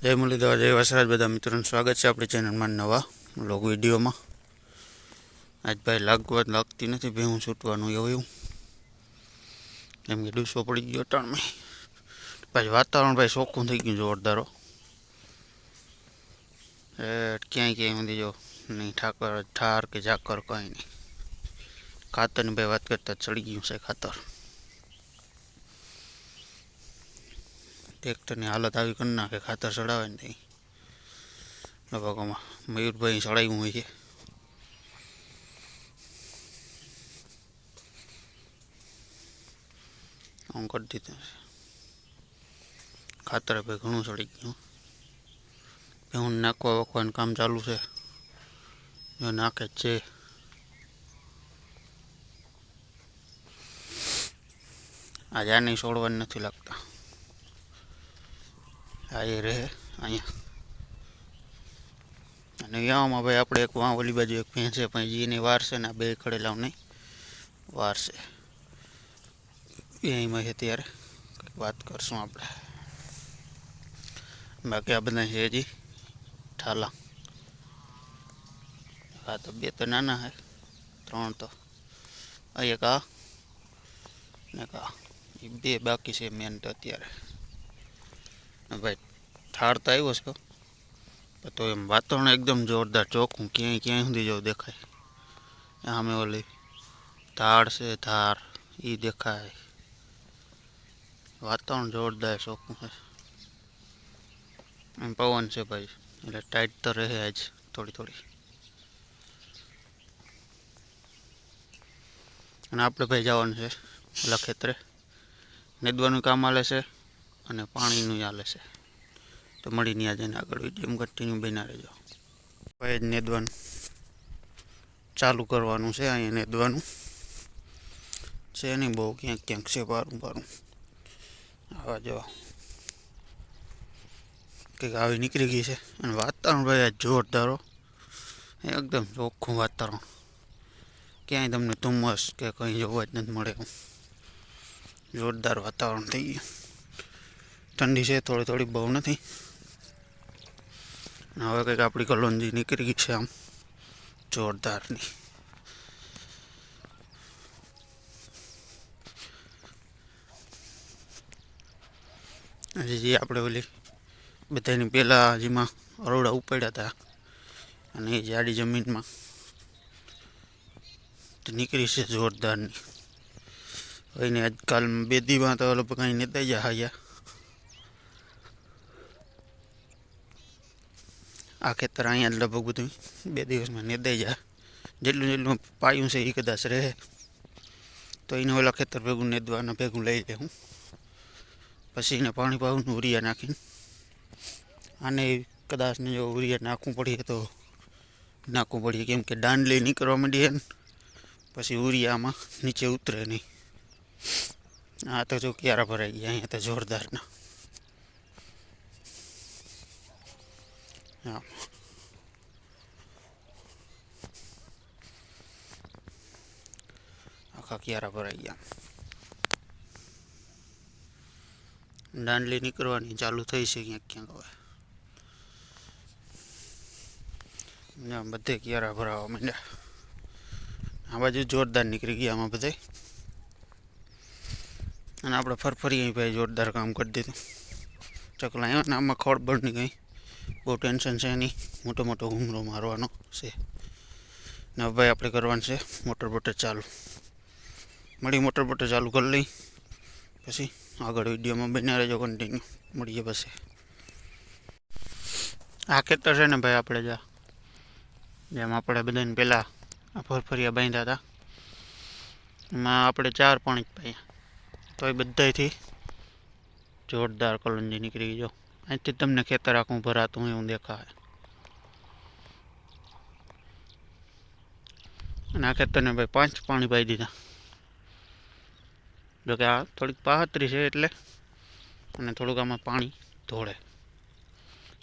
जय मुरलीधर, जय वसराज। बधा मित्रों स्वागत है अपनी चेनल में नवा व्लॉग विडियो में। आज भाई लागवत लगती नहीं, भेहूँ छूटवानुं एवं एम के डूसो पड़ी गयो टाण में। भाई वातावरण भाई चोख्खुं थई गयुं जोरदार। क्या क्या सुधी जो नहीं ठाकर ठार के झाकर कहीं नहीं। खातर भाई बात करता चढ़ी गयुं से खातर। ट्रेक्टर की हालत आई कर नाखे खातर चढ़ावे ने थी लगभग मयूर भाई चढ़ाव्યું હોય છે। હું કરી દીધું ખાતર ભાઈ ઘણું ચડી ગયું। હું નાખવા વખવાનું કામ ચાલુ છે, જો નાખે છે। आज आ नहीं छोड़वा नहीं लगता, आ ये रहे अँ भाई आप एक वहाँ ओली बाजू एक भैंस है जी ने वार से बे खड़ेला नहीं वार से यहीं में त्यारे बात करशू आप। बाकी आ बदा है जी ठाला। हाँ तो बे तो नाना है, त्रण तो एक आ ने का बे बाकी से मेन तो अत्यारे भाई ठार तो आव्यो छे तो एम वातावरण एकदम जोरदार चोख्खुं क्या क्या सुधी जो देखाय। आमे ओली धाड़ से धार ई देखाय। वातावरण जोरदार चोख्खुं है। पवन से भाई એટલે टाइट तो रहे आज थोड़ी थोड़ी। આપણે ભાઈ જવાનું છે ઓલા ખેતરે નેદવાનું કામ હાલે છે અને પાણીનું હાલે છે। તો મળીને આજે આગળ વિડીયો કન્ટિન્યુ બના રહેજો। ભાઈ નેદવાનું ચાલુ કરવાનું છે। અહીંયા નેદવાનું છે નહીં બહુ, ક્યાંક ક્યાંક છે પારું પારું। આવા જો કંઈક આવી નીકળી ગઈ છે। અને વાતાવરણ ભાઈ આ જોરદાર એકદમ ચોખ્ખું વાતાવરણ। ક્યાંય તમને ધુમ્મસ કે કંઈ જોવા જ નથી મળે। જોરદાર વાતાવરણ થઈ ગયું। ઠંડી છે થોડી થોડી, બહુ નથી। હવે કંઈક આપણી કલોંજી નીકળી ગઈ છે આમ જોરદારની। હજી આપણે ઓલી બધાની પહેલાં હજીમાં અરોડા ઉપાડ્યા હતા અને એ જાડી જમીનમાં નીકળી છે જોરદારની। એને આજકાલ બે દીમાં તો લગભગ કંઈ નેતા ગયા હાયા। આ ખેતર અહીંયા લગભગ બધું બે દિવસમાં નેદાઈ જાય। જેટલું જેટલું પાયું છે એ કદાચ રહે તો એને ઓલા ખેતર ભેગું નેદવાના ભેગું લઈ લે હું, પછી એને પાણી પાવું ઉરિયા નાખીને આને કદાચ ને જો ઉરિયા નાખવું પડીએ તો નાખવું પડીએ, કેમ કે દાંડલી નીકળવા માંડીએ ને પછી ઉરિયામાં નીચે ઉતરે નહીં। આ તો જો ક્યારા ભરાઈ ગયા અહીંયા તો જોરદારના। હા આખા ક્યારા ભરાઈ ગયા। દાંડલી નીકળવાની ચાલુ થઈ છે ક્યાંક ક્યાંક। હવે બધે ક્યારા ભરાવા માંડ્યા। આ બાજુ જોરદાર નીકળી ગયા આમાં બધે। અને આપણે ફરફરી ભાઈ જોરદાર કામ કરી દીધું। ચકલા આવ્યા ને આમાં ખળબળની કંઈ બહુ ટેન્શન છે નહીં, મોટો મોટો હુમલો મારવાનો છે ને। હવે ભાઈ આપણે કરવાનું છે મોટર બોટર ચાલુ। મળી મોટર બોટર ચાલુ કરી લઈ પછી આગળ વિડીયોમાં બન્યા રહેજો કન્ટિન્યુ, મળીએ પછી। આ ખેતર છે ને ભાઈ આપણે જેમ આપણે બધાને પહેલાં આ ફરફરિયા બાંધ્યા હતા એમાં આપણે 4 પાણી જ પાયા તો એ બધાથી જોરદાર કલોંજી નીકળી ગઈ। જો અહીંથી તમને ખેતર આખું ભરાતું એવું દેખાય। અને આ ખેતરને ભાઈ 5 પાણી પાઈ દીધા। જોકે આ થોડીક પાહતરી છે એટલે અને થોડુંક આમાં પાણી ધોળે।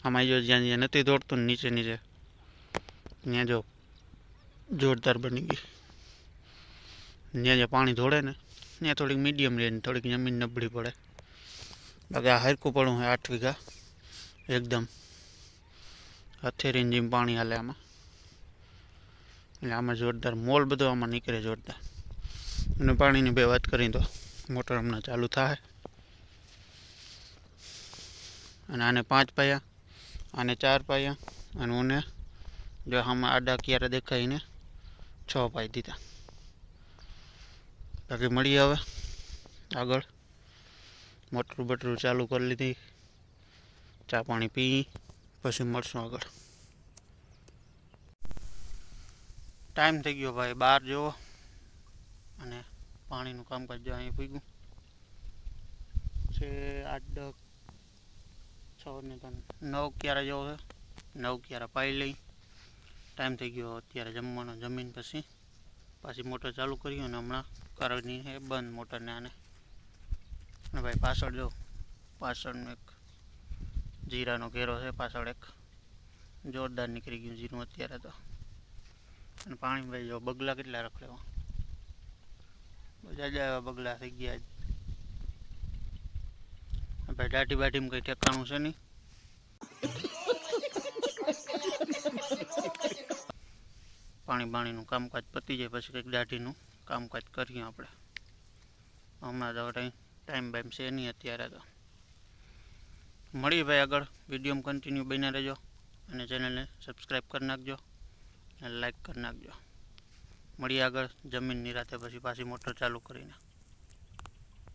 આમાં જો જ્યાં જ્યાં નથી દોડતું નીચે નીચે ત્યાં જો જોરદાર બની ગઈ। જ્યાં જ્યાં પાણી ધોળે ને ત્યાં થોડીક મીડિયમ રહે ને થોડીક જમીન નબળી પડે। બાકી આ હરખું પડું હોય 8 વીઘા એકદમ હથેરીની જેમ પાણી હાલે આમાં. એટલે આમાં જોરદાર મોલ બધો આમાં નીકળે જોરદાર. અને પાણીની બે વાત કરી તો મોટર હમણાં ચાલુ થાય. અને આને 5 પાયા, આને 4 પાયા, અને ઓને જો આમાં આડા ક્યારે દેખાઈને 6 પાઈ દીધા. બાકી મળીએ હવે આગળ. મોટર બટર ચાલુ કરી લીધી, ચા પાણી પી, પછી મળશું આગળ. ટાઈમ થઈ ગયો ભાઈ 12 જેવો, અને પાણીનું કામકાજ જો અહીં પૂગ્યું છે. 8, 6 ને 9 ક્યારે જેવો છે. 9 ક્યારે પાઈ લઈ. ટાઈમ થઈ ગયો અત્યારે જમવાનો. જમીન પછી પાછી મોટર ચાલુ કરી, અને હમણાં કરવાની છે બંધ મોટરને આને. અને ભાઈ પાછળ જો, પાછળનો એક જીરાનો ઘેરો છે. પાછળ એક જોરદાર નીકળી ગયું જીરું અત્યારે તો. અને પાણી ભાઈ જો બગલા કેટલા રખડેવા, બધા એવા બગલા થઈ ગયા. ભાઈ દાઢી બાઢીમાં કંઈ ઠેકાણું છે નહીં. પાણીનું કામકાજ પતી જાય પછી કંઈક દાઢીનું કામકાજ કરીએ આપણે. હમણાં તો ટાઈમ બાઈમ છે નહીં અત્યારે તો. મળીએ ભાઈ આગળ. વિડીયોમાં કન્ટિન્યુ બન્યા રહેજો, અને ચેનલને સબસ્ક્રાઈબ કરી નાખજો, અને લાઈક કરી નાખજો. મળીએ આગળ જમીનની રાતે પછી પાછી મોટર ચાલુ કરીને.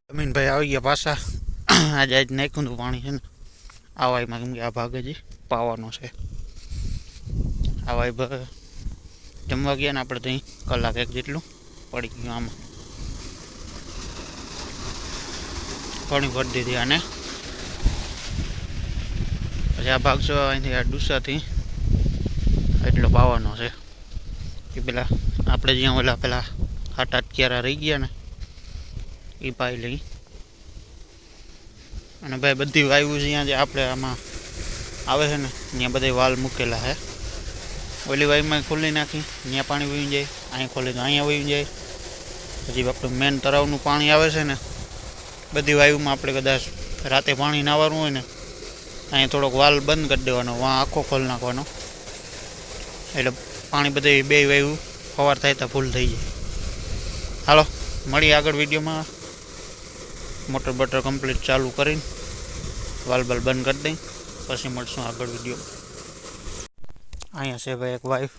જમીન ભાઈ આવી ગયા પાછા. આજે નાખ્યું હતું પાણી છે ને આ વાયમાં, કેમ કે આ ભાગ હજી પાવાનો છે. આ વાય જમવા ગયા ને આપણે ત્યાં કલાક 1 જેટલું પડી ગયું. આમાં પાણી ભરી દીધી. અને પછી આ ભાગ છે અહીંથી આ ડુસાથી એટલો પાવાનો છે. એ પેલા આપણે જ્યાં ઓલા પેલા 8 ક્યારા રહી ગયા ને એ પાઈ લઈ. અને ભાઈ બધી વાયુ જ્યાં જે આપણે આમાં આવે છે ને ત્યાં બધા વાલ મૂકેલા છે. ઓલી વાયુમાં ખોલી નાખી, ત્યાં પાણી વહી જાય. અહીં ખોલી તો અહીંયા વહી જાય. પછી આપણું મેન તળાવનું પાણી આવે છે ને, બધી વાયુમાં આપણે કદાચ રાતે પાણી નાવાનું હોય ને, અહીંયા થોડોક વાલ બંધ કરી દેવાનો, વાં આખો ખોલી નાખવાનો. એટલે પાણી બધે 2 વાયુ સવાર થાય તો ફૂલ થઈ જાય. હાલો મળીએ આગળ વિડીયોમાં. મોટર બટર કમ્પ્લીટ ચાલુ કરીને વાલ બાલ બંધ કરી દઈ, પછી મળશું આગળ વિડીયો. અહીંયા છે ભાઈ એક વાયુ,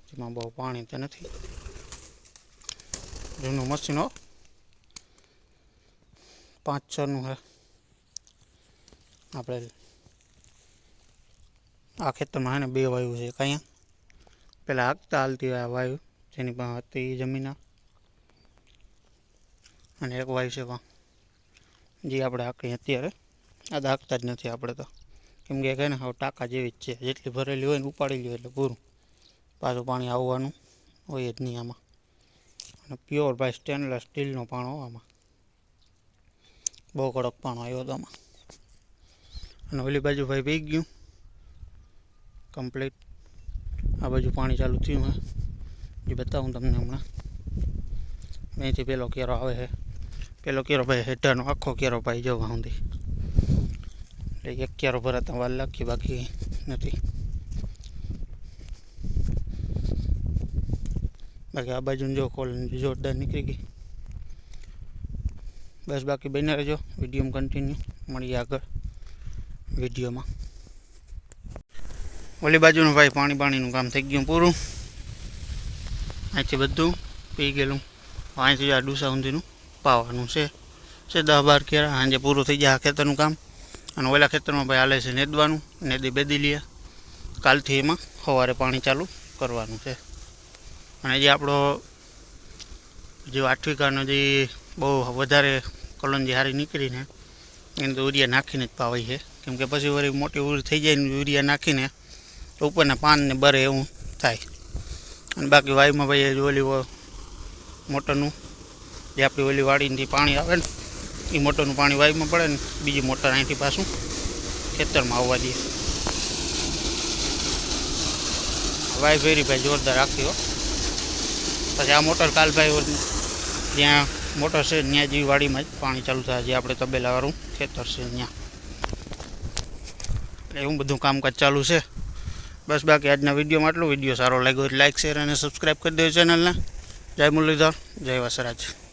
જેમાં બહુ પાણી તો નથી. જૂનું મશીન 5-6નું છે. આપણે આ ખેતરમાં છે ને 2 વાયુ છે. અહીંયા પહેલાં હાંકતા હાલતી આ વાયુ જેની પાસે હતી જમીન, અને એક વાયુ છે જે આપણે હાંકીએ અત્યારે. આ તો હાંકતા જ નથી આપણે તો, કેમ કે કહે ને હવે ટાંકા જેવી જ છે. જેટલી ભરેલી હોય ને ઉપાડી લ્યો એટલે પૂરું. પાછું પાણી આવવાનું હોય જ નહીં આમાં. અને પ્યોર ભાઈ સ્ટેનલેસ સ્ટીલનો પાણો આમાં. બહુ કડક પાણો આવ્યો હતો આમાં. અને ઓલી બાજુ ભાઈ પી ગયું કમ્પ્લીટ. આ બાજુ પાણી ચાલુ થયું હે, જે બતાવું તમને હમણાં. અહીંથી પેલો કેરો આવે છે. પેલો કેરો ભાઈ હેઠળનો આખો કેરો ભાઈ જવા સુધી. એટલે એક કેરો ભરાતા વાર લાગી, બાકી નથી. બાકી આ બાજુ જો કોલ જોરદાર નીકળી ગઈ. બસ બાકી બન્યા રહેજો વિડીયોમાં કન્ટિન્યુ. મળીએ આગળ વિડીયોમાં. ઓલી બાજુનું ભાઈ પાણીનું કામ થઈ ગયું પૂરું. અહીંથી બધું પી ગયેલું. અહીંથી આ ડુસા ઊંધીનું પાવાનું છે 10-12 કેરા. સાંજે પૂરું થઈ જાય આ ખેતરનું કામ. અને ઓલા ખેતરમાં ભાઈ હાલે છે નેદવાનું. નેદી બેદી લઈએ. કાલથી એમાં સવારે પાણી ચાલુ કરવાનું છે. અને જે આપણો જે 8 વીઘાનો જે બહુ વધારે કલોંજી સારી નીકળીને એને તો યુરિયા નાખીને જ પાવાય છે. કેમ કે પછી વળી મોટી ઉરી થઈ જાય ને યુરિયા નાખીને તો ઉપરના પાનને બરે એવું થાય. અને બાકી વાયુમાં ભાઈ ઓલી મોટરનું જે આપણી ઓલી વાડીથી પાણી આવે ને એ મોટરનું પાણી વાયુમાં પડે ને, બીજી મોટર અહીંથી પાછું ખેતરમાં આવવા દઈએ. વાય ફેરી ભાઈ જોરદાર રાખી હો. પછી આ મોટર કાલ ભાઈ જ્યાં મોટર છે ત્યાં જેવી વાડીમાં જ પાણી ચાલુ થાય. જે આપણે તબેલાવાળું ખેતર છે ત્યાં એવું બધું કામકાજ ચાલુ છે. બસ બાકી આજના વિડીયોમાં આટલું. વિડીયો સારો લાગ્યો હોય લાઇક શેર અને સબસ્ક્રાઈબ કરી દેજો ચેનલને. જય મુરલીધર, જય વસરાજ.